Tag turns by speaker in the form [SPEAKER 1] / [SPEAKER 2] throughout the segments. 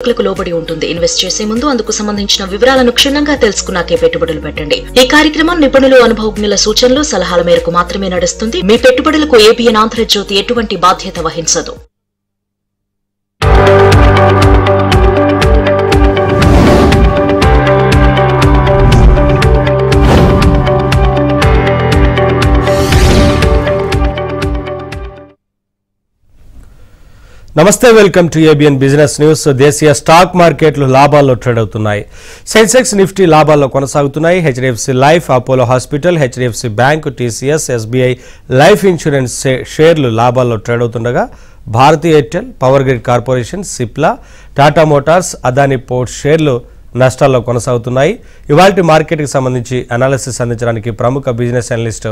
[SPEAKER 1] లోబడి ఉంటుంది. ఇన్వెస్ట్ చేసే ముందు అందుకు సంబంధించిన వివరాలను క్షుణ్ణంగా తెలుసుకున్నాకే పెట్టుబడులు పెట్టండి. ఈ కార్యక్రమం నిపుణులు, అనుభవజ్ఞుల సూచనలు, సలహాల మేరకు మాత్రమే నడుస్తుంది. మీ పెట్టుబడులకు ఏబిఎన్ ఆంధ్రజ్యోతి ఎటువంటి బాధ్యత వహించదు.
[SPEAKER 2] నమస్తే, welcome to ABN business news. దేశీయ స్టాక్ మార్కెట్లు లాభాల్లో ట్రేడ్ అవుతున్నాయి. సెన్సెక్స్, నిఫ్టీ లాభాల్లో కొనసాగుతున్నాయి. HDFC life, Apollo hospital, HDFC bank, TCS, SBI life insurance షేర్లు లాభాల్లో ట్రేడ్ అవుతుండగా Bharti Airtel, power grid corporation, Cipla, Tata motors, Adani ports షేర్లు నష్టాల్లో కొనసాగుతున్నాయి. ఇవాల్టి మార్కెట్కి సంబంధించి అనాలిసిస్ అందించడానికి ప్రముఖ బిజినెస్ అనలిస్ట్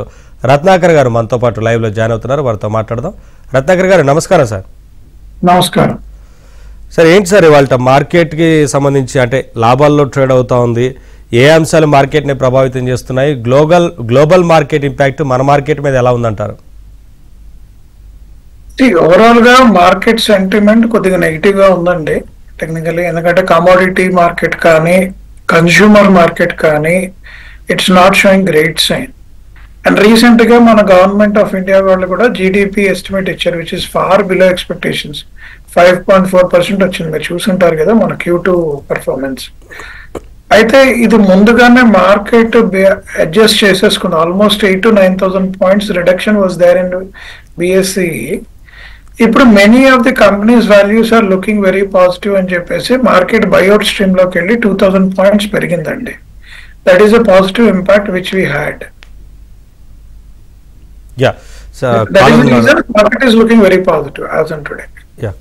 [SPEAKER 2] రత్నాకర్ గారు మనతో పాటు లైవ్లో జాయిన్ అవుతున్నారు. వారితో మాట్లాడదాం. రత్నాకర్ గారు నమస్కారం సార్.
[SPEAKER 3] నమస్కారం
[SPEAKER 2] సార్. ఏంటి సార్ ఇవాళ మార్కెట్కి సంబంధించి, అంటే లాభాల్లో ట్రేడ్ అవుతా ఉంది, ఏ అంశాలు మార్కెట్ని ప్రభావితం చేస్తున్నాయి, గ్లోబల్ మార్కెట్ ఇంపాక్ట్ మన మార్కెట్ మీద ఎలా ఉందంటారు?
[SPEAKER 3] ఓవరాల్ గా మార్కెట్ సెంటిమెంట్ కొద్దిగా నెగిటివ్ గా ఉందండి టెక్నికల్లీ. ఎందుకంటే కమోడిటీ మార్కెట్ కానీ కన్స్యూమర్ మార్కెట్ కానీ it's not showing great sign. And recent గా మన గవర్నమెంట్ ఆఫ్ ఇండియా వాళ్ళు కూడా జీడిపి ఎస్టిమేట్ ఇచ్చారు, which is far below expectations. 5.4% వచ్చింది, మీరు చూసుంటారు కదా మన Q2 పర్ఫార్మెన్స్. అయితే ఇది ముందుగానే మార్కెట్ అడ్జస్ట్ చేసేసుకుంది. Almost 8,000 to 9,000 points reduction was there in BSE. ఇప్పుడు many of the companies values are looking very positive అని చెప్పేసి మార్కెట్ బైఅవుట్ స్ట్రీమ్ లోకి వెళ్ళి 2,000 పాయింట్స్ పెరిగిందండి. That is a positive impact which we had.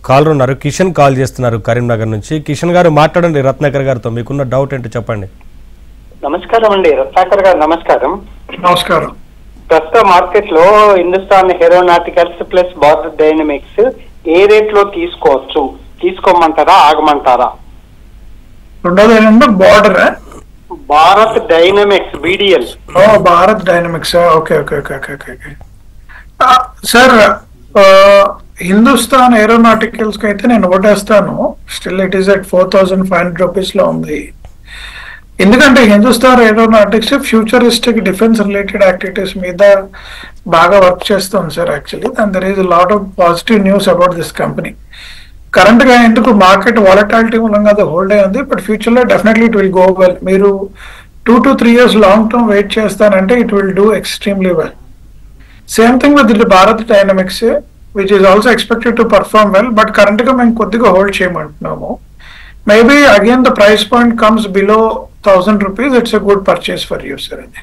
[SPEAKER 2] Caller ఉన్నారు, Kishan call చేస్తున్నారు కరీంనగర్ నుంచి. కిషన్ గారు మాట్లాడండి రత్నాకర్ గారితో, మీకున్న డౌట్ ఏంటో చెప్పండి.
[SPEAKER 4] నమస్కారం అండి రత్నాకర్ గారు. నమస్కారం.
[SPEAKER 3] నమస్కారం.
[SPEAKER 4] ప్రస్తుత మార్కెట్ లో Hindustan aeronauticals plus Bharat dynamics ఏ రేట్ లో తీసుకోవచ్చు? తీసుకోమంటారా, ఆగమంటారా?
[SPEAKER 3] రెండోది border
[SPEAKER 4] Bharat dynamics BDL.
[SPEAKER 3] Bharat dynamics. Okay okay okay okay okay sir. Hindustan aeronauticals కి అయితే నేను ఓటేస్తాను. Still it is at 4,500 rupees లో ఉంది. ఎందుకంటే Hindustan aeronautics futuristic defence related activities మీద బాగా వర్క్ చేస్తుంది sir actually. And there is lot of positive news about this company. Current గా ఎందుకు మార్కెట్ వాలటాలిటీ మూలంగా అది హోల్డ్ అయి ఉంది, బట్ ఫ్యూచర్ లో definitely it will go well. మీరు 2 to 3 years long term wait చేస్తానంటే it will do extremely well. Same thing with Bharat dynamics which is also expected to perform well, but current గా మేము కొద్దిగా hold చేయమంటున్నాము. Maybe again the price point comes below 1,000 rupees, it's a good purchase for you sir. అది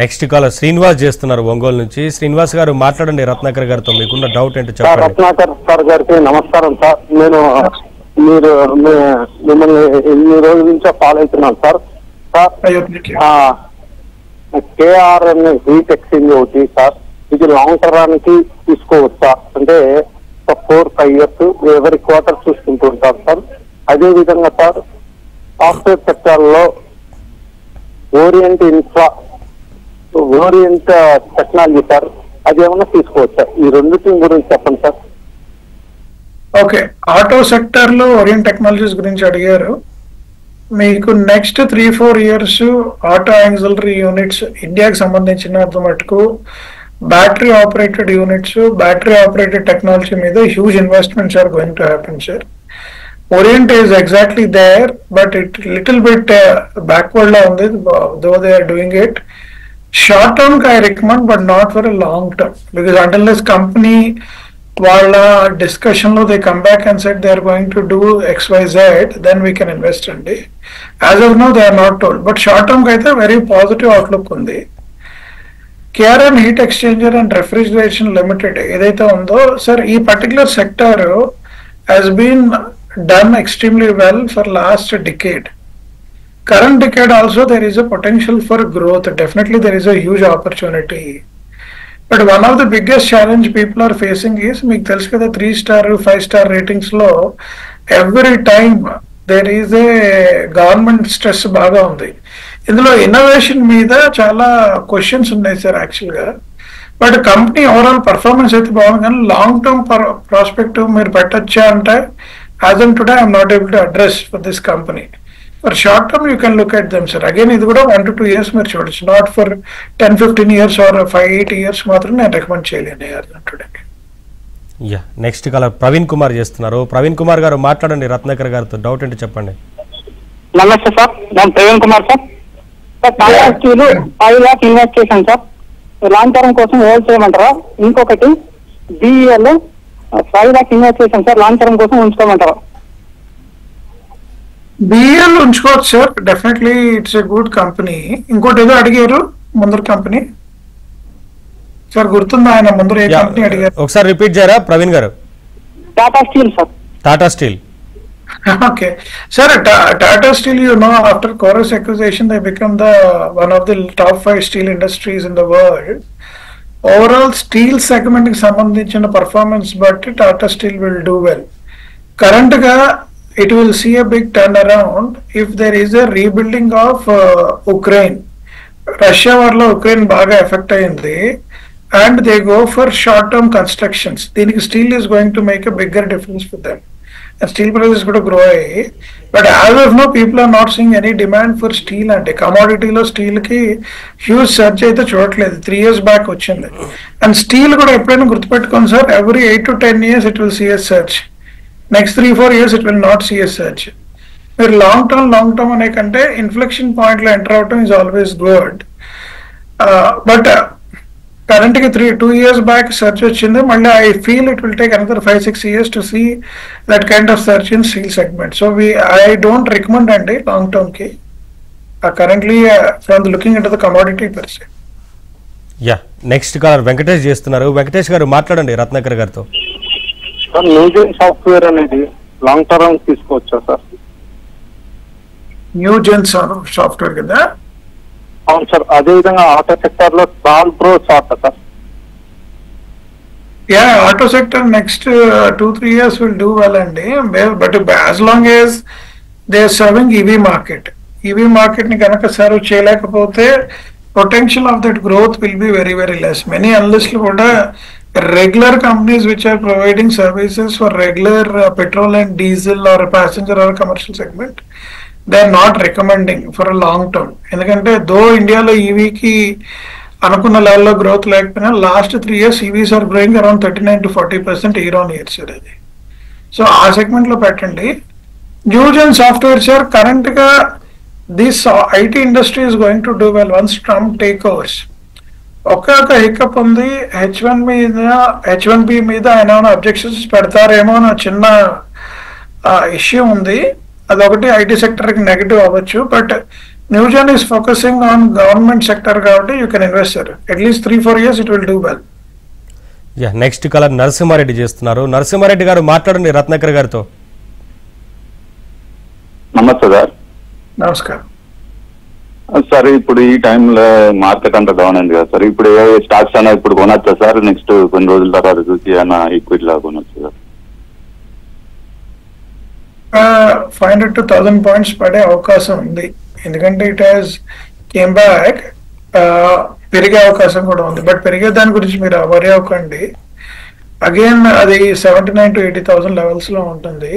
[SPEAKER 2] next call Srinivas చేస్తున్నారు ఒంగోలు నుంచి. శ్రీనివాస్ గారు మాట్లాడండి రత్నాకర్ గారితో, మీకున్న డౌట్ ఏంటో చెప్పండి.
[SPEAKER 5] రత్నాకర్ సార్ గారికి నమస్కారం సార్. నేను మిమ్మల్ని ఎన్ని రోజుల నుంచో ఫాలో అవుతున్నాను సార్. KR అనే హీట్ ఎక్స్చేంజ్ ఒకటి సార్, ఇది లాంగ్ టర్మ్కి తీసుకోవచ్చా? అంటే 4-5 years ఎవరి క్వార్టర్ చూసుకుంటూ ఉంటారు సార్. అదే విధంగా సార్ సాఫ్ట్వేర్ సెక్టార్లో ఓరియంట్ టెక్నాలజీ సార్, అది ఏమన్నా తీసుకోవచ్చా? ఈ రెండింటి గురించి చెప్పండి సార్.
[SPEAKER 3] ఓకే, ఆటో సెక్టర్ లో ఓరియంట్ టెక్నాలజీస్ గురించి అడిగారు. మీకు next 3-4 years auto auxiliary units ఇండియాకి సంబంధించినంత మటుకు battery operated units, battery operated technology మీద huge investments are going to happen sir. Orient is exactly there, but it little bit backward la undi, though they are doing it. Short term I recommend, but not for a long term, because until this company wala discussion lo they come back and said they are going to do XYZ, then we can invest in it. As of now they are not told, but short term kaithe very positive outlook undi. KR Heat Exchanger and Refrigeration Limited edaithe undo sir, ee particular sector has been done extremely well for last decade. Current decade also there is a potential for growth. Definitely there is a huge opportunity. But one of the biggest challenge people are facing is, meeku telusu kada 3-star 5-star ratings lo every time there is a government stress baga undi. Indulo innovation meeda chala questions unnai sir actually ga. But company overall performance అయితే బాగుంది, కానీ long term prospective మీరు పెట్టచ్చా అంటే as on today I'm not able to address for this company. For short term you can look at them, sir. Again ఇది కూడా 1 to 2 years మీరు చూడొచ్చు, not for 10-15 years or 5-8 years మాత్రం నేను recommend చేయలేను as on today.
[SPEAKER 2] Yeah next caller Praveen Kumar చేస్తున్నారు. ప్రవీణ్ కుమార్ గారు మాట్లాడండి రత్నాకర్ గారితో, డౌట్ ఏంటి చెప్పండి.
[SPEAKER 6] నమస్తే సార్, నేను Praveen Kumar sir. Tata steel 5 lakhs invest చేశాను సార్, లాంగ్ టర్మ్ కోసం హోల్డ్ చేయమంటారా? ఇంకొకటి BEL 5 lakhs ఇన్వెస్ట్ చేశాను సార్, లాంగ్ టర్మ్ కోసం ఉంచుకోమంటారా?
[SPEAKER 3] BEL ఉంచుకోవచ్చు sir, definitely it's a good company. ఇంకోటి ఏదో అడిగారు ముందర కంపెనీ సార్, గుర్తుందా ఆయన ముందర ఏ కంపెనీ అడిగారు?
[SPEAKER 2] ఒకసారి రిపీట్ చేయరా ప్రవీణ్ గారు.
[SPEAKER 6] Tata steel sir.
[SPEAKER 2] Tata steel.
[SPEAKER 3] Okay, sir, Tata Steel, you know, after Chorus acquisition, they become one of the top 5 steel industries in the world. Overall, steel segment ki sambandhinchina performance but Tata Steel will do well. Current ga it will see a big turnaround if there is a rebuilding of Ukraine. Russia war lo Ukraine baga affect ayindi and they go for short term constructions. Deeniki steel is going to make a bigger difference for them. And steel prices could grow, but as of now people are not seeing any demand for steel, and commodity lo steel ki huge surge aithe చూడట్లేదు. 3 years back వచ్చింది. And steel కూడా ఎప్పుడైనా గుర్తుపెట్టుకోండి sir, every 8 to 10 years it will see a surge. Next 3-4 years it will not see a surge. మీరు long term అనే కంటే inflection point లో enter అవటం is always good. But current ki 2 years back surge వచ్చింది, మళ్ళీ I feel it will take another 5-6 years to see that kind of surge in steel segment. So I don't recommend అండి long term ki currently from looking into the commodity per se.
[SPEAKER 2] Yeah next caller Venkatesh చేస్తున్నారు. వెంకటేష్ గారు మాట్లాడండి రత్నాకర్ గారితో.
[SPEAKER 5] Sir Newgen software అనేది long term తీసుకోవచ్చా sir?
[SPEAKER 3] Newgen software కదా?
[SPEAKER 5] అవును sir. అదే విధంగా ఆటో సెక్టర్ లో బాల్ ప్రో short sir.
[SPEAKER 3] Yeah, auto sector next 2-3 years will do well అండి, but as long as they are serving EV market ని కనుక సర్వ్ చేయలేకపోతే potential of that growth will be very very less. Many analysts కూడా regular companies which are providing services for regular petrol and diesel or passenger or commercial segment, they are not recommending for a long term. ఎందుకంటే దో ఇండియాలో ఈవీకి అనుకున్న లెవెల్లో growth లేకపోయినా last 3 years EVs are growing around 39-40% year on year sir అది. So ఆ segment లో పెట్టండి. Newgen software sir current గా this IT industry is going to do well once Trump take overs. ఒక హికప్ ఉంది, H1B మీద ఆయన అబ్జెక్షన్స్ పెడతారేమో అని చిన్న ఇష్యూ ఉంది. అదొకటి ఐటీ సెక్టర్ కి నెగటివ్ అవ్వచ్చు, but Newgen is focusing on government sector కాబట్టి you can invest sir. At least 3-4 years it will do well.
[SPEAKER 2] Yeah next caller Narasimhareddy చేస్తున్నారు. నరసింహారెడ్డి గారు మాట్లాడండి రత్నాకర్ గారితో.
[SPEAKER 5] నమస్తే సార్.
[SPEAKER 3] నమస్కారం
[SPEAKER 5] సార్, ఇప్పుడు ఈ టైంలో మార్కెట్ అంతా డౌన్ అయింది కదా సార్, ఇప్పుడు ఏ స్టాక్స్ అయినా ఇప్పుడు కొనొచ్చా సార్? నెక్స్ట్ కొన్ని రోజుల తర్వాత చూసి అయినా ఈక్విటీ లాగా కొనొచ్చు సార్?
[SPEAKER 3] 500 to 1000 points పడే అవకాశం ఉంది, ఎందుకంటే ఇట్ హాస్ కేమ్ బ్యాక్. పెరిగే అవకాశం కూడా ఉంది, బట్ పెరిగే దాని గురించి మీరు వరీ అవ్వకండి. అగైన్ అది 79,000 to 80,000 లెవెల్స్ లో ఉంటుంది.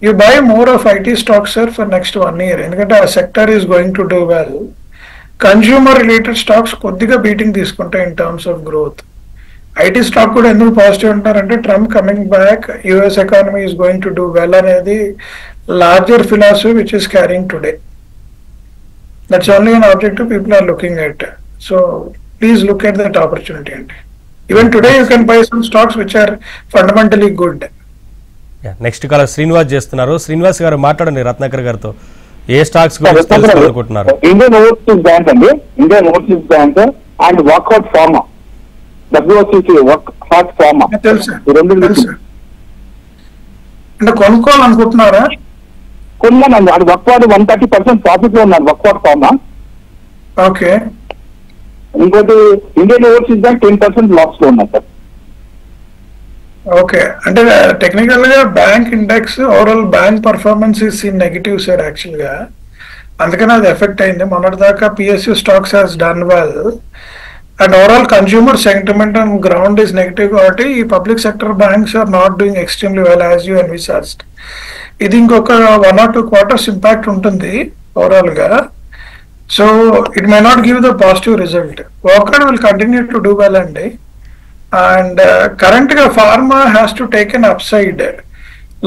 [SPEAKER 3] You buy more of IT stocks sir for next 1 year, ఎందుకంటే ఆ sector is going to do well. Consumer related stocks కొద్దిగా బీటింగ్ తీసుకుంటాయి in terms of growth. IT stock కూడా ఎందుకు పాజిటివ్ అంటారంటే Trump coming back, US economy is going to do well అనేది larger philosophy which is carrying today. That's only an objective people are looking at. So please look at that opportunity అండి. Even today you can buy some stocks which are fundamentally good.
[SPEAKER 2] Next caller Srinivas చేస్తున్నారు. శ్రీనివాస్ గారు మాట్లాడండి రత్నాకర్ గారితో. ఏ stocks గురించి తెలుసుకోవాలనుకుంటున్నారు?
[SPEAKER 6] Indian Overseas Bank అండి, Indian Overseas Bank and వర్క్అవుట్ pharma, WOCC వర్క్అవుట్ ఫార్మా
[SPEAKER 3] తెలుసు
[SPEAKER 6] రెండు
[SPEAKER 3] అంటే కొనుక్కోవాలనుకుంటున్నారా?
[SPEAKER 6] కొన్నానండి. అది వర్క్అవుట్ 130% ప్రాఫిట్ లో ఉన్నాడు వర్క్అవుట్ ఫార్మా.
[SPEAKER 3] ఓకే.
[SPEAKER 6] ఇంకోటి ఇండియన్ ఓవర్సీస్ బ్యాంక్ 10% లాస్ లో ఉన్నారు సార్.
[SPEAKER 3] ఓకే, అంటే టెక్నికల్ గా bank index overall bank performance is in negative sir actual గా, అందుకని అది ఎఫెక్ట్ అయింది. మొన్నటి దాకా PSU stocks has done well. and overall consumer sentiment on ground is negative కాబట్టి ఈ public sector banks are not doing extremely well as you envisaged. ఇది ఇంకొక 1 or 2 quarters ఇంపాక్ట్ ఉంటుంది ఓవరాల్ గా. So it may not give the positive result. వర్క్అవుట్ will continue to do well అండి. And current గా pharma has to take an upside.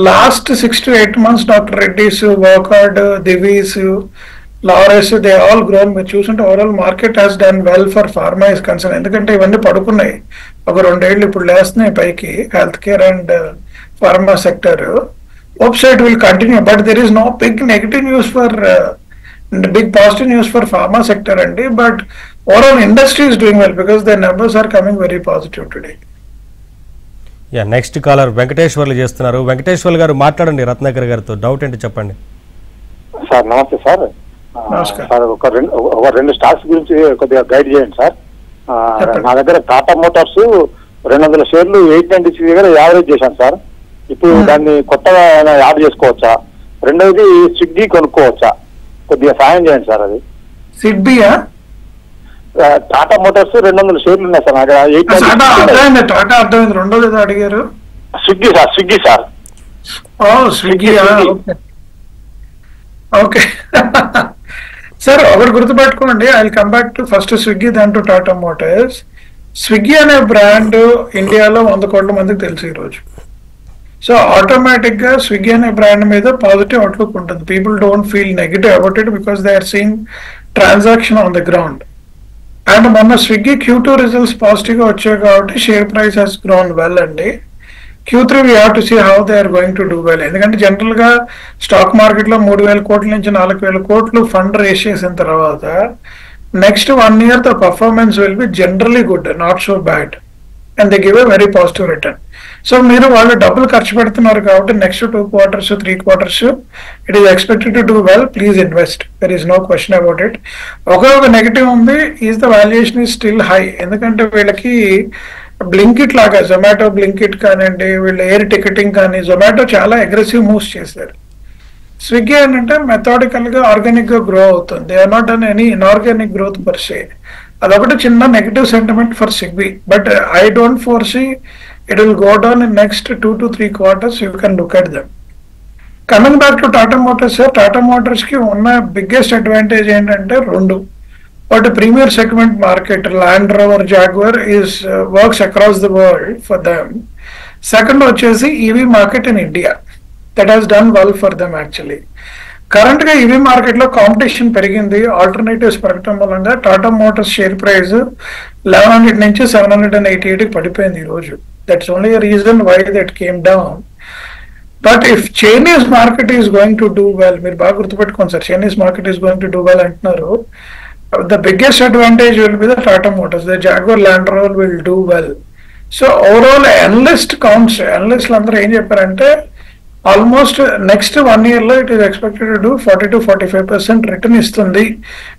[SPEAKER 3] Last 6 to 8 months doctor Reddy's, వర్క్అవుట్, Divi's, Laurus, they all grown. మీరు చూసుంటే overall market has done well for pharma is concern. ఎందుకంటే ఇవన్నీ పడుకున్నాయి ఒక 2 ఏళ్ళు, ఇప్పుడు లేస్తున్నాయి పైకి health care and pharma sector. Upside will continue, but there is no big negative news for big positive news for pharma sector andi, but overall industry is doing well because the numbers are coming very positive today.
[SPEAKER 2] Yeah, next caller Venkateswarlu చేస్తున్నారు. వెంకటేశ్వర్లు గారు మాట్లాడండి రత్నాకర్ గారితో. Doubt ఏంటి చెప్పండి.
[SPEAKER 5] Sir నమస్తే sir.
[SPEAKER 3] నమస్కారం.
[SPEAKER 5] Sir ఒక రెండు స్టాక్స్ గురించి కొద్దిగా గైడ్ చేయండి సార్. నా దగ్గర టాటా మోటార్స్ 200 షేర్లు 896 దగ్గర యావరేజ్ చేశాను సార్. ఇప్పుడు దాన్ని కొత్తగా యాడ్ చేసుకోవచ్చా? రెండవది స్విగ్గీ కొనుక్కోవచ్చా? కొద్దిగా సాయం చేయండి సార్. అది
[SPEAKER 3] సిడ్బియా?
[SPEAKER 5] టాటా మోటార్స్ 200 షేర్లు ఉన్నాయి సార్. నాకు
[SPEAKER 3] టాటా అర్థమైంది. రెండోది ఏదో అడిగారు.
[SPEAKER 5] Swiggy sir. Swiggy sir.
[SPEAKER 3] Swiggy. Okay sir, ఒకటి గుర్తుపెట్టుకోండి. I will come back to first Swiggy, then to Tata Motors. Swiggy అనే బ్రాండ్ ఇండియాలో 100 కోట్ల మందికి తెలుసు ఈరోజు. సో ఆటోమేటిక్ గా స్విగ్గీ అనే బ్రాండ్ మీద పాజిటివ్ అవుట్లుక్ ఉంటుంది. People don't feel negative about it because they are seeing transaction on the ground. And మొన్న స్విగ్గీ Q2 రిజల్ట్స్ పాజిటివ్ గా వచ్చాయి కాబట్టి share price has grown well అండి. Q3 we have to see how they are going to do well. ఎందుకంటే general గా stock market లో 3,000 కోట్ల నుంచి 4,000 కోట్లు ఫండ్ రేస్ చేసిన తర్వాత next 1 year the performance will be generally good, not so bad, and they give a very positive return. So మీరు వాళ్ళు డబ్బులు ఖర్చు పెడుతున్నారు కాబట్టి next 2 quarters 3 quarters it is expected to do well. Please invest, there is no question about it. ఒక negative ఉంది, is the valuation is still high. ఎందుకంటే వీళ్ళకి బ్లింకిట్ లాగా జొమాటో, బ్లింకిట్ కానివ్వండి, వీళ్ళు ఎయిర్ టికెటింగ్ కానీ, జొమాటో చాలా అగ్రెసివ్ మూవ్స్ చేశారు. స్విగ్గీ ఏంటంటే మెథాడికల్ గా ఆర్గానిక్ గా గ్రో అవుతుంది. They are not done any inorganic growth per se. అదొకటి చిన్న negative sentiment for Swiggy. But I don't foresee it will go down in next 2 to 3 quarters. You can look at them. Coming back to Tata Motors, sir, Tata Motors ki unna biggest advantage ఏంటంటే రెండు. But premier segment market, Land Rover, Jaguar is works across the world for them. Second వచ్చేసి EV market in India that has done well for them actually. Current గా EV market లో competition పెరిగింది, alternatives పెరగటం వల్ల Tata Motors share price 1100 నుంచి 788 పడిపోయింది ఈ రోజు. That's only reason why that came down. But if Chinese market is going to do well, మీరు బాగా గుర్తుపెట్టుకోండి sir, Chinese market is going to do well అంటున్నారు. The biggest advantage will be the Tata Motors. The Jaguar, Land Rover will do well. So overall analyst counts, అనలిస్టులు అందరూ ఏం చెప్పారంటే almost next 1 year లో it is expected to do 40 to 45% return ఇస్తుంది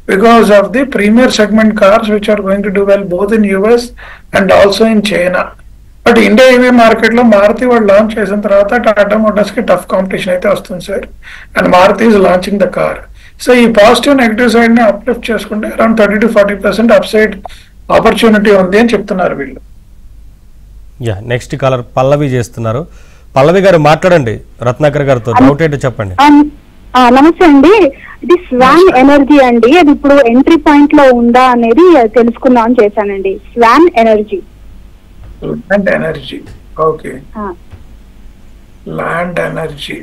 [SPEAKER 3] because of the premier segment cars which are going to do well both in US and also in China. But India EV market లో మారుతి వాళ్ళు launch చేసిన తర్వాత Tata Motors కి tough competition అయితే వస్తుంది సార్. And Maruti is launching the car. So ఈ positive negative side ని అప్లిఫ్ట్ చేసుకుంటే around 30 to 40% upside opportunity ఉంది అని చెప్తున్నారు వీళ్ళు.
[SPEAKER 2] యా, నెక్స్ట్ కాలర్ పల్లవి చేస్తున్నారు. పల్లవి గారు మాట్లాడండి రత్నాకర్ గారితో. డౌట్ ఏంటో చెప్పండి.
[SPEAKER 7] నమస్తే అండి. ఇది స్వాన్ ఎనర్జీ అండి, అది ఇప్పుడు ఎంట్రీ పాయింట్ లో ఉందా అనేది తెలుసుకుందాం చేశానండి. Swan Energy.
[SPEAKER 3] Land Energy. Okay, Land Energy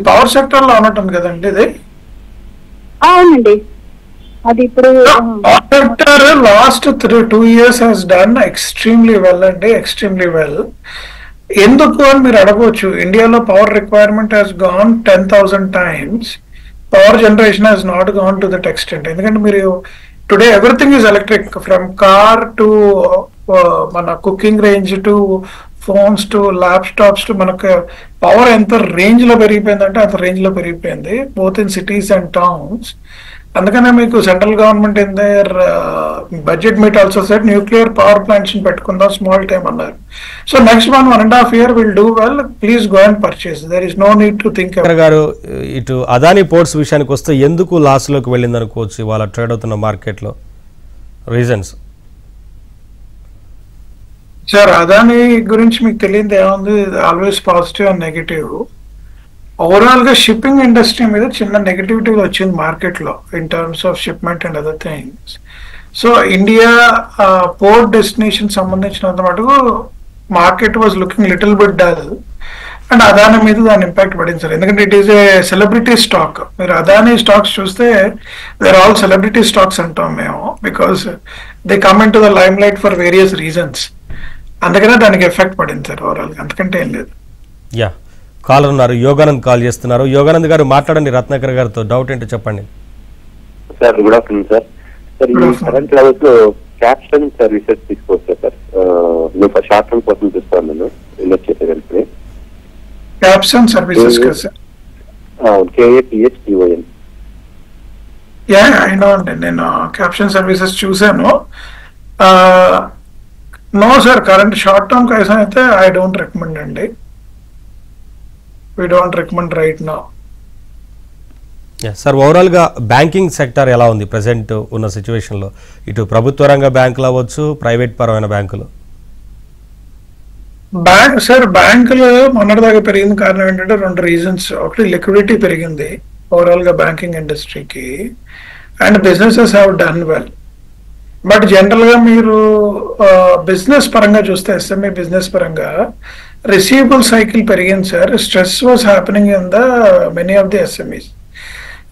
[SPEAKER 3] power sector లో ఉన్నట్టుంది కదండి ఇది.
[SPEAKER 7] అవునండి, అది ఇప్పుడు
[SPEAKER 3] sector last 2 years has done extremely well అండి, ఎక్స్ట్రీమ్లీ వెల్. ఎందుకు అని మీరు అడగవచ్చు. ఇండియాలో power requirement has gone 10,000 times. Power generation has not gone to that extent. ఎందుకంటే మీరు today everything is electric, from car to మన cooking range to phones to laptops to మనకు పవర్ ఎంత రేంజ్ లో పెరిగిపోయిందంటే అంత రేంజ్ లో పెరిగిపోయింది, both in cities and towns. అందుకనే మీకు central government in their budget meet also set nuclear power plants పెట్టుకుందాం స్మాల్ టైమ్ అన్నారు. So next 1.5 year will do well, please go and purchase, there is no need to think.
[SPEAKER 2] గారు ఇటు Adani ports విషయానికి వస్తే ఎందుకు లాస్లోకి వెళ్ళింది అనుకోవచ్చు వాళ్ళ ట్రేడ్ అవుతున్న మార్కెట్లో, రీజన్స్?
[SPEAKER 3] సార్ అదానీ గురించి మీకు తెలియదు ఏముంది, always positive and negative. Overall గా షిప్పింగ్ ఇండస్ట్రీ మీద చిన్న నెగటివిటీ వచ్చింది మార్కెట్ లో in terms of shipment and other things. So India port destination సంబంధించినంత మటుకు market was looking little bit dull, and Adani మీద దాని ఇంపాక్ట్ పడింది సార్. ఎందుకంటే it is a celebrity stock. మీరు అదానీ స్టాక్స్ చూస్తే దేర్ ఆల్ సెలబ్రిటీ స్టాక్స్ అంటాం మేము, because they come in to the lime light for various reasons. అందుకనే దానికి ఎఫెక్ట్ పడింది సార్ ఓవరాల్, అంతకంటే ఏం లేదు.
[SPEAKER 2] యా, కాలర్ ఉన్నారు, యోగానంద్ కాల్ చేస్తున్నారు. యోగానంద్ గారు మాట్లాడండి రత్నాకర్ గారితో, డౌట్ ఏంటో చెప్పండి.
[SPEAKER 5] Sir good afternoon sir. Sir ఈ కరెంట్ లెవెల్స్ లో క్యాప్షన్ సర్వీసెస్ తీసుకోవచ్చు సార్. నేను షార్ట్ టర్మ్ కోసం చూస్తాను, నేను ఇన్వెస్ట్ చేసేదానికి.
[SPEAKER 3] క్యాప్షన్ సర్వీసెస్ కదా సార్?
[SPEAKER 5] KAPHTON.
[SPEAKER 3] యా అయినా అండి, నేను క్యాప్షన్ సర్వీసెస్ చూసాను. No sir, current short term కైసా అయితే ఐ డోంట్ రికమెండ్ అండి. We don't recommend right now.
[SPEAKER 2] Sir ఓవరాల్గా బ్యాంకింగ్ సెక్టర్ ఎలా ఉంది ప్రజెంట్ ఉన్న సిచ్యువేషన్లో? ఇటు ప్రభుత్వ రంగ బ్యాంకులు అవ్వచ్చు, ప్రైవేట్ పరమైన బ్యాంకులు.
[SPEAKER 3] బ్యాంకులు మొన్నటిదాకా పెరిగింది కారణం ఏంటంటే 2 reasons. ఒకటి లిక్విడిటీ పెరిగింది ఓవరాల్ గా బ్యాంకింగ్ ఇండస్ట్రీకి, and businesses have done well. But general గా మీరు బిజినెస్ పరంగా చూస్తే, ఎస్ఎంఈ బిజినెస్ పరంగా రిసీవబుల్ సైకిల్ పెరిగింది sir. Stress was happening in the many of the SMEs.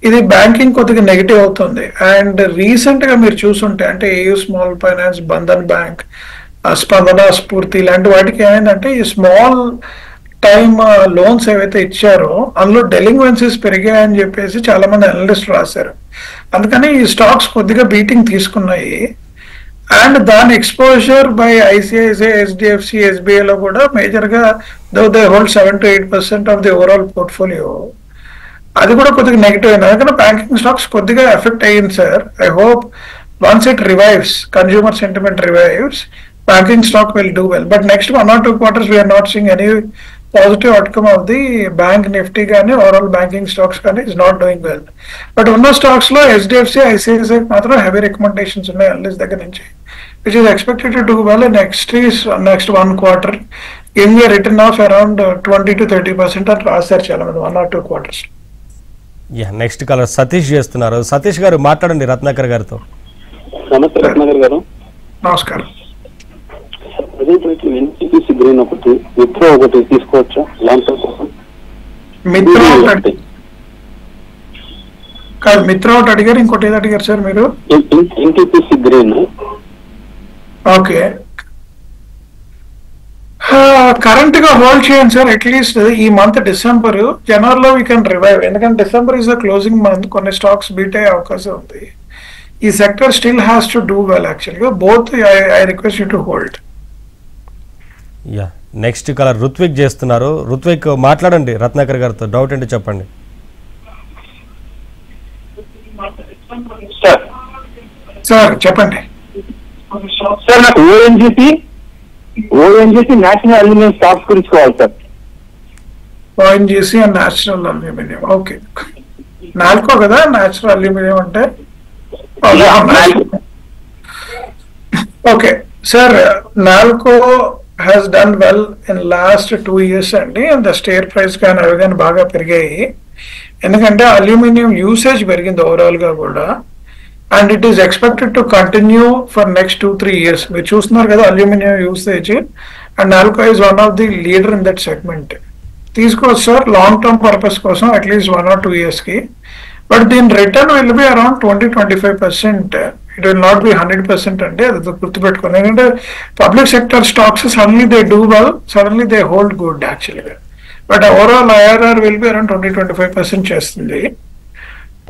[SPEAKER 3] ఇది బ్యాంకింగ్ కొద్దిగా నెగిటివ్ అవుతుంది. అండ్ రీసెంట్ గా మీరు చూసుంటే అంటే AU small finance, Bandhan bank, స్పందన, స్ఫూర్తి ఇలాంటి వాటికి ఏమైందంటే ఈ స్మాల్ టైమ్ లోన్స్ ఏవైతే ఇచ్చారో అందులో డెలింక్వెన్సీస్ పెరిగాయని చెప్పేసి చాలా మంది అనలిస్ట్ రాశారు. అందుకని ఈ స్టాక్స్ కొద్దిగా బీటింగ్ తీసుకున్నాయి. అండ్ దాని exposure by ICICI, HDFC, SBI లో కూడా మేజర్ గా though they hold 7 to 8% of the overall portfolio. అది కూడా కొద్దిగా నెగిటివ్ అయింది. అందుకని బ్యాంకింగ్ స్టాక్స్ కొద్దిగా ఎఫెక్ట్ అయ్యింది sir. I hope once it revives, consumer sentiment revives, banking stock will do well. But next 1 or 2 quarters we are not seeing any positive outcome of the bank nifty gaani overall banking stocks gaani is not doing well. But unna stocks lo HDFC, ICICI matram heavy recommendations unnai analysts daggara nunchi, which is expected to do well in next 1 quarter, giving a return of around 20 to 30% at రాశారు చాలా మంది 1 or 2 quarters.
[SPEAKER 2] Next caller Satish చేస్తున్నారు. సతీష్ గారు మాట్లాడండి రత్నాకర్ గారితో.
[SPEAKER 5] నమస్తే రత్నాకర్ గారు.
[SPEAKER 3] నమస్కారం.
[SPEAKER 5] ఎన్టీపీసీ గ్రీన్ ఒకటి, మిత్ర ఒకటి తీసుకోవచ్చా లాంగ్ టర్మ్ కోసం?
[SPEAKER 3] మిత్ర ఒకటి కాదు, మిత్ర ఒకటి అడిగారు, ఇంకోటి ఏది అడిగారు సార్ మీరు?
[SPEAKER 5] NTPC Green.
[SPEAKER 3] ఓకే, కరెంట్ గా హోల్డ్ చేయండి సార్. అట్లీస్ట్ ఈ మంత్ డిసెంబర్, జనవరిలో వీ కెన్ రివైవ్. ఎందుకంటే December is the closing month, కొన్ని స్టాక్స్ బీట్ అయ్యే అవకాశం ఉంది. ఈ sector still has to do well యాక్చువల్గా. Both I request you to hold.
[SPEAKER 2] Next caller Ruthvik చేస్తున్నారు. రుత్విక్ మాట్లాడండి రత్నాకర్ గారితో, డౌట్ ఏంటి చెప్పండి.
[SPEAKER 3] సార్ చెప్పండి
[SPEAKER 6] సార్. నాకు ఓఎన్జీసీ నేషనల్ అల్యూమినియం స్టాక్స్ గురించి కావాలి sir.
[SPEAKER 3] ONGC and natural aluminium. Okay, NALCO కదా నేచురల్ అల్యూమినియం అంటే? Okay sir, NALCO has done well in last 2 years అండి. అండ్ ద షేర్ ప్రైస్ కానీ అవి కానీ బాగా పెరిగాయి. ఎందుకంటే అల్యూమినియం యూసేజ్ పెరిగింది ఓవరాల్ గా కూడా, and it is expected to continue for next 2-3 years. మీరు చూస్తున్నారు కదా aluminium usage, and NALCO is one of the leader in that segment. తీసుకోవచ్చు సార్ లాంగ్ టర్మ్ పర్పస్ కోసం, అట్లీస్ట్ 1 or 2 years కి. బట్ దీని return will be around 20-25%. It will not be 100% అండి, అది గుర్తుపెట్టుకోండి. ఎందుకంటే public sector stocks suddenly they do well, suddenly they hold good యాక్చువల్గా. But overall IRR will be around 20-25% చేస్తుంది.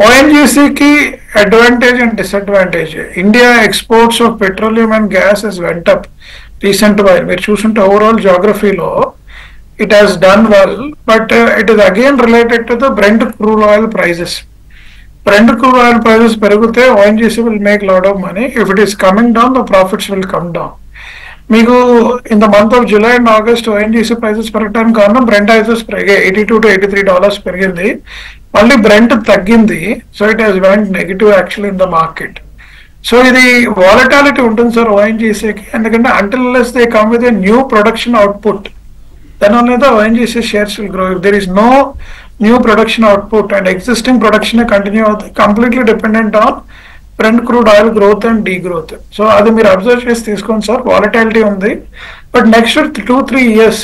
[SPEAKER 3] ఓఎన్జీసీకి advantage and disadvantage. India exports of petroleum and gas is went up recent while. మీరు చూసుంటే overall జాగ్రఫీలో it has done well, but it is again related to the Brent crude oil prices. Brent crude oil prices పెరిగితే ONGC will make lot of money. If it is coming down, the profits will come down. మీకు in the month of July and August ONGC prices పెరగడానికి కారణం Brent prices పెరిగాయి. $82 to $83 పెరిగింది. మళ్ళీ Brent తగ్గింది. So it has went negative actually in the market. So ఇది volatility ఉంటుంది sir ఓఎన్జీసీకి. ఎందుకంటే until unless they come with a new production output, then only the ONGC shares will grow. If there is no new production output and existing production continue, completely dependent on Brent crude oil growth and degrowth. So అది మీరు observe చేసి తీసుకోండి sir, volatility ఉంది. But next 2-3 years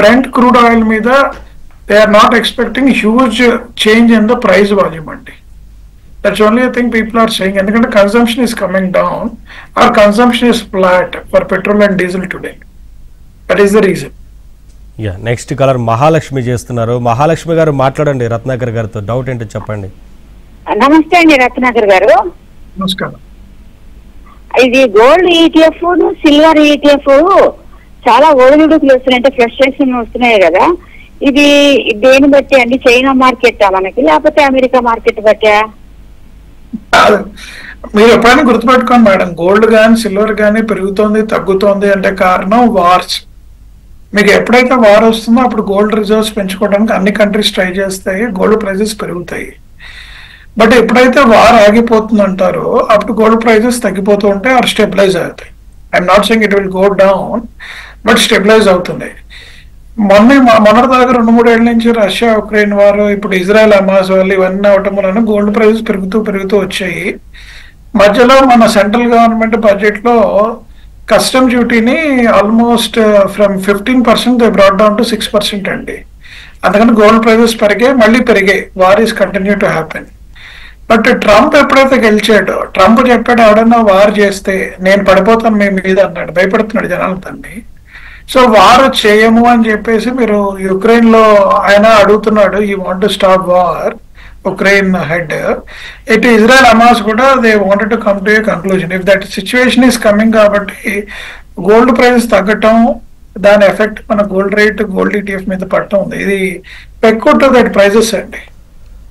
[SPEAKER 3] Brent crude oil మీద they are not expecting huge change in the price volume అండి. That's only a thing people are saying. ఎందుకంటే consumption is coming down, our consumption is flat for petrol and diesel today. That is the reason.
[SPEAKER 2] Next colour Mahalakshmi చేస్తున్నారు. మహాలక్ష్మి గారు మాట్లాడండి రత్నాకర్ గారితో, doubt ఏంటో చెప్పండి.
[SPEAKER 8] నమస్తే అండి రత్నాకర్ గారు.
[SPEAKER 3] నమస్కారం.
[SPEAKER 8] ఇది గోల్డ్ ఈటీఎఫ్ సిల్వర్ ఈటీఎఫ్ చాలా ఒడిదుడుకులు వస్తున్నాయి, అంటే ఫ్లక్చుయేషన్ వస్తున్నాయి కదా, ఇది దేని బట్టి అండి? చైనా మార్కెట్ మనకి, లేకపోతే అమెరికా మార్కెట్ బట్టా?
[SPEAKER 3] మీరు ఎప్పుడైనా గుర్తుపెట్టుకోండి మేడం, గోల్డ్ కానీ సిల్వర్ కానీ పెరుగుతోంది తగ్గుతోంది అంటే కారణం వార్స్. మీకు ఎప్పుడైతే వార్ వస్తుందో అప్పుడు గోల్డ్ రిజర్వ్స్ పెంచుకోవడానికి అన్ని కంట్రీస్ ట్రై చేస్తాయి, గోల్డ్ ప్రైజెస్ పెరుగుతాయి. బట్ ఎప్పుడైతే వార్ ఆగిపోతుందంటారో అప్పుడు గోల్డ్ ప్రైజెస్ తగ్గిపోతూ ఉంటాయి ఆర్ స్టెబిలైజ్ అవుతాయి. I'm not saying it will go down, but stabilise అవుతుంది. మొన్నటి దాకా 2-3 ఏళ్ల నుంచి రష్యా ఉక్రెయిన్ వారు, ఇప్పుడు ఇజ్రాయెల్ హమాస్ వాళ్ళు ఇవన్నీ అవటం వలన గోల్డ్ ప్రైజెస్ పెరుగుతూ వచ్చాయి. మధ్యలో మన సెంట్రల్ గవర్నమెంట్ బడ్జెట్ లో కస్టమ్ డ్యూటీని almost from 15% they brought down to 6% అండి. అందుకని గోల్డ్ ప్రైజెస్ మళ్ళీ పెరిగాయి. War is continue to happen. But Trump ఎప్పుడైతే గెలిచాడో, ట్రంప్ చెప్పాడు ఎవడన్నా వార్ చేస్తే నేను పడిపోతాను మీ మీద అన్నాడు, భయపడుతున్నాడు జనాలతోని. సో వార్ చేయము అని చెప్పేసి మీరు యుక్రెయిన్ లో ఆయన అడుగుతున్నాడు, you want to stop war, Ukraine head. ఇటు ఇజ్రాయెల్ హమాస్ కూడా they wanted to come to A conclusion. If that situation is coming, కాబట్టి గోల్డ్ ప్రైస్ తగ్గటం, దాని ఎఫెక్ట్ మన గోల్డ్ రేట్, గోల్డ్ ఈటీఎఫ్ మీద పడటం ఉంది. ఇది ఎక్కువ టు దట్ ప్రైజెస్ అండి,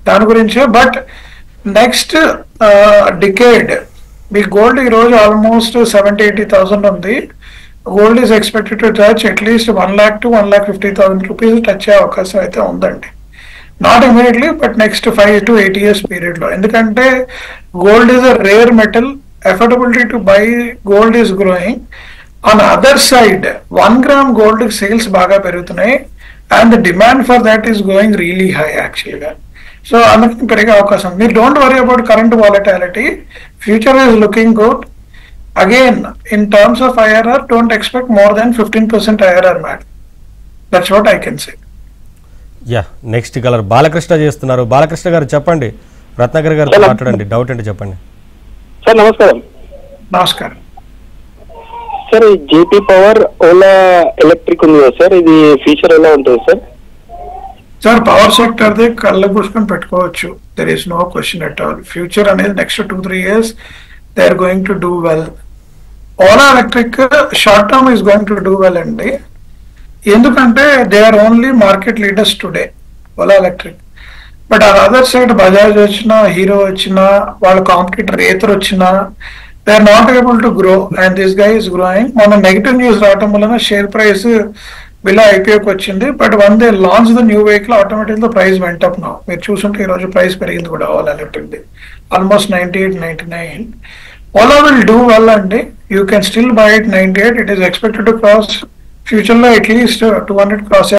[SPEAKER 3] దాని గురించే. But next decade me gold ఈ రోజు ఆల్మోస్ట్ 70,000-80,000 ఉంది. Gold is expected to touch at least 1 lakh to 1,50,000 rupees touch అయ్యే అవకాశం అయితే ఉందండి. Not immediately, but next 5 to 8 years period లో. ఎందుకంటే gold is a rare metal, affordability to buy gold is growing. On other side 1 gram gold sales బాగా పెరుగుతున్నాయి and the demand for that is going really high యాక్చువల్గా. So అందుకని పెరిగే అవకాశం. మీరు don't worry about current volatility, future is looking good. Again, in terms of IRR, don't expect more than 15% IRR, madam. That's what I can say.
[SPEAKER 2] Next colour Balakrishna చేస్తున్నారు. బాలకృష్ణ గారు చెప్పండి, రత్నాకర్ గారితో మాట్లాడండి, డౌట్ ఏంటి చెప్పండి.
[SPEAKER 5] సార్ నమస్కారం.
[SPEAKER 3] నమస్కారం
[SPEAKER 5] సార్, ఈ జేపీ పవర్ ఓలా ఎలక్ట్రిక్ ఉంది కదా సార్, ఇది ఫ్యూచర్ ఎలా ఉంటుంది సార్?
[SPEAKER 3] సార్ పవర్ సెక్టర్ ది కళ్ళ పుష్పం పెట్టుకోవచ్చు. There is no question at all. Future అనేది next 2-3 years they are going to do well. Ola Electric short term is going to do well అండి. ఎందుకంటే they are only market leaders today, Ola Electric. But on other side Bajaj వచ్చినా, హీరో వచ్చినా, వాళ్ళ competitor Ather వచ్చినా, they are not able to grow and this guy is growing. మన negative news రావడం వలన share price below ఐపీఓకి వచ్చింది. But one they launch the new vehicle, automatic the price went up now. మీరు చూసుంటే ఈ రోజు ప్రైస్ పెరిగింది కూడా ఓలా ఎలక్ట్రిక్ ది almost 98-99. Ola will do well అండి. You can still buy it 98. It is expected to cross future లో at least 200 cross